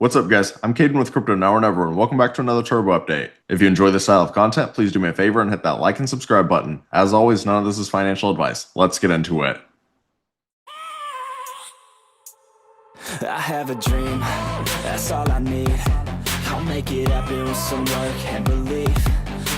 What's up, guys? I'm Caden with Crypto Now or Never, and welcome back to another Turbo update. If you enjoy this style of content, please do me a favor and hit that like and subscribe button. As always, none of this is financial advice. Let's get into it. I have a dream, that's all I need. I'll make it happen with some work and belief.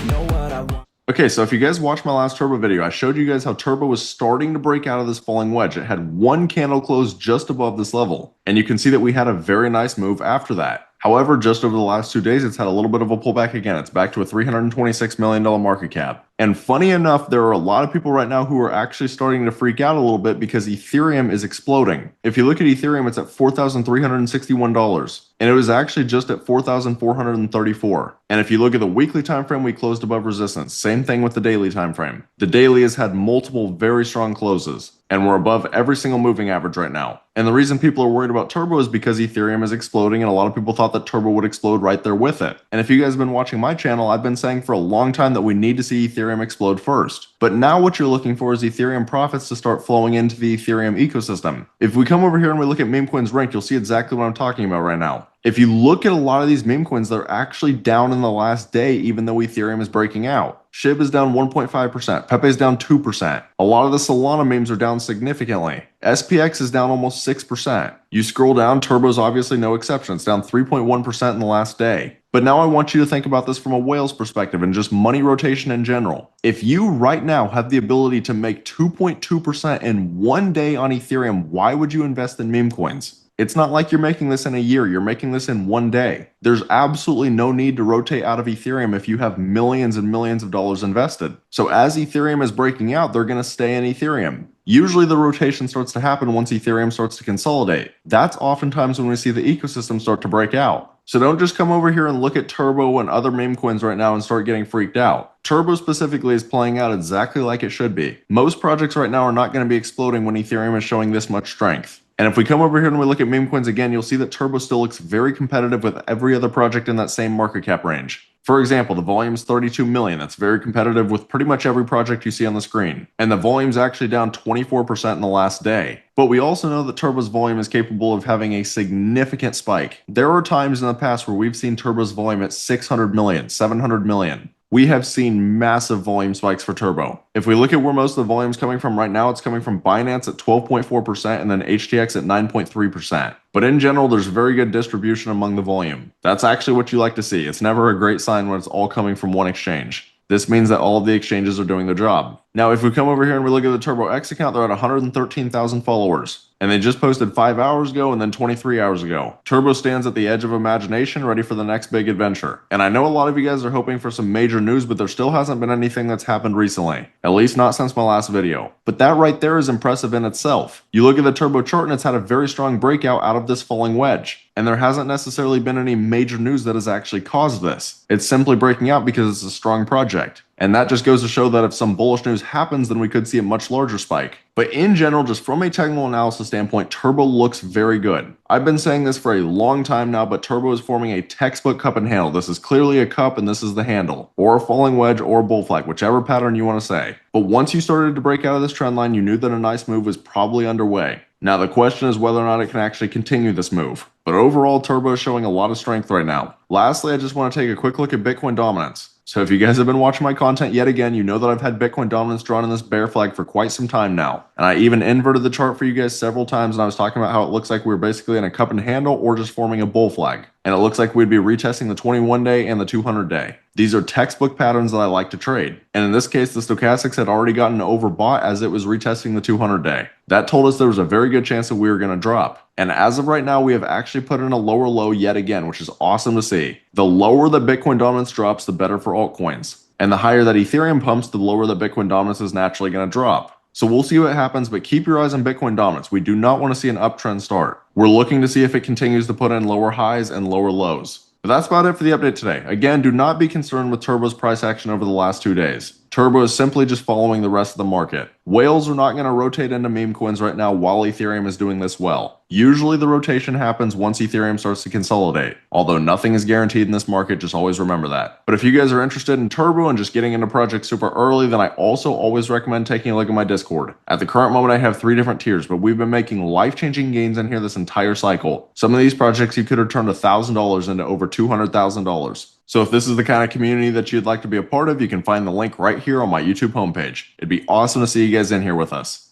Know what I want. Okay, so if you guys watched my last Turbo video, I showed you guys how Turbo was starting to break out of this falling wedge. It had one candle close just above this level, and you can see that we had a very nice move after that. However, just over the last 2 days, it's had a little bit of a pullback again. It's back to a $326 million market cap. And funny enough, there are a lot of people right now who are actually starting to freak out a little bit because Ethereum is exploding. If you look at Ethereum, it's at $4,361. And it was actually just at $4,434. And if you look at the weekly time frame, we closed above resistance. Same thing with the daily time frame. The daily has had multiple very strong closes, and we're above every single moving average right now. And the reason people are worried about Turbo is because Ethereum is exploding, and a lot of people thought that Turbo would explode right there with it. And if you guys have been watching my channel, I've been saying for a long time that we need to see Ethereum explode first. But now what you're looking for is Ethereum profits to start flowing into the Ethereum ecosystem. If we come over here and we look at Memecoin's rank, you'll see exactly what I'm talking about right now. If you look at a lot of these meme coins, they're actually down in the last day, even though Ethereum is breaking out. SHIB is down 1.5%. Pepe is down 2%. A lot of the Solana memes are down significantly. SPX is down almost 6%. You scroll down, Turbo's obviously no exception. It's down 3.1% in the last day. But now I want you to think about this from a whale's perspective and just money rotation in general. If you right now have the ability to make 2.2% in 1 day on Ethereum, why would you invest in meme coins? It's not like you're making this in a year, you're making this in 1 day. There's absolutely no need to rotate out of Ethereum if you have millions and millions of dollars invested. So as Ethereum is breaking out, they're going to stay in Ethereum. Usually the rotation starts to happen once Ethereum starts to consolidate. That's oftentimes when we see the ecosystem start to break out. So don't just come over here and look at Turbo and other meme coins right now and start getting freaked out. Turbo specifically is playing out exactly like it should be. Most projects right now are not going to be exploding when Ethereum is showing this much strength. And if we come over here and we look at meme coins again, you'll see that Turbo still looks very competitive with every other project in that same market cap range. For example, the volume is 32 million. That's very competitive with pretty much every project you see on the screen. And the volume's actually down 24% in the last day. But we also know that Turbo's volume is capable of having a significant spike. There are times in the past where we've seen Turbo's volume at 600 million, 700 million. We have seen massive volume spikes for Turbo. If we look at where most of the volume is coming from right now, it's coming from Binance at 12.4% and then HTX at 9.3%. But in general, there's very good distribution among the volume. That's actually what you like to see. It's never a great sign when it's all coming from one exchange. This means that all of the exchanges are doing their job. Now, if we come over here and we look at the Turbo X account, they're at 113,000 followers. And they just posted 5 hours ago and then 23 hours ago. Turbo stands at the edge of imagination, ready for the next big adventure. And I know a lot of you guys are hoping for some major news, but there still hasn't been anything that's happened recently. At least not since my last video. But that right there is impressive in itself. You look at the Turbo chart and it's had a very strong breakout out of this falling wedge. And there hasn't necessarily been any major news that has actually caused this. It's simply breaking out because it's a strong project. And that just goes to show that if some bullish news happens, then we could see a much larger spike. But in general, just from a technical analysis standpoint, Turbo looks very good. I've been saying this for a long time now, but Turbo is forming a textbook cup and handle. This is clearly a cup and this is the handle, or a falling wedge or a bull flag, whichever pattern you want to say. But once you started to break out of this trend line, you knew that a nice move was probably underway. Now the question is whether or not it can actually continue this move. But overall, Turbo is showing a lot of strength right now. Lastly, I just want to take a quick look at Bitcoin dominance. So if you guys have been watching my content yet again, you know that I've had Bitcoin dominance drawn in this bear flag for quite some time now. And I even inverted the chart for you guys several times, and I was talking about how it looks like we're basically in a cup and handle or just forming a bull flag. And it looks like we'd be retesting the 21-day and the 200-day. These are textbook patterns that I like to trade. And in this case, the stochastics had already gotten overbought as it was retesting the 200-day. That told us there was a very good chance that we were going to drop. And as of right now, we have actually put in a lower low yet again, which is awesome to see. The lower that Bitcoin dominance drops, the better for altcoins. And the higher that Ethereum pumps, the lower that Bitcoin dominance is naturally going to drop. So we'll see what happens, but keep your eyes on Bitcoin dominance. We do not want to see an uptrend start. We're looking to see if it continues to put in lower highs and lower lows. But that's about it for the update today. Again, do not be concerned with Turbo's price action over the last 2 days. Turbo is simply just following the rest of the market. Whales are not going to rotate into meme coins right now while Ethereum is doing this well. Usually the rotation happens once Ethereum starts to consolidate. Although nothing is guaranteed in this market, just always remember that. But if you guys are interested in Turbo and just getting into projects super early, then I also always recommend taking a look at my Discord. At the current moment, I have 3 different tiers, but we've been making life-changing gains in here this entire cycle. Some of these projects you could have turned $1,000 into over $200,000. So if this is the kind of community that you'd like to be a part of, you can find the link right here on my YouTube homepage. It'd be awesome to see you guys in here with us.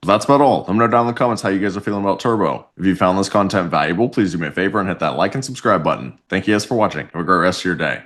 But that's about all. Let me know down in the comments how you guys are feeling about Turbo. If you found this content valuable, please do me a favor and hit that like and subscribe button. Thank you guys for watching. Have a great rest of your day.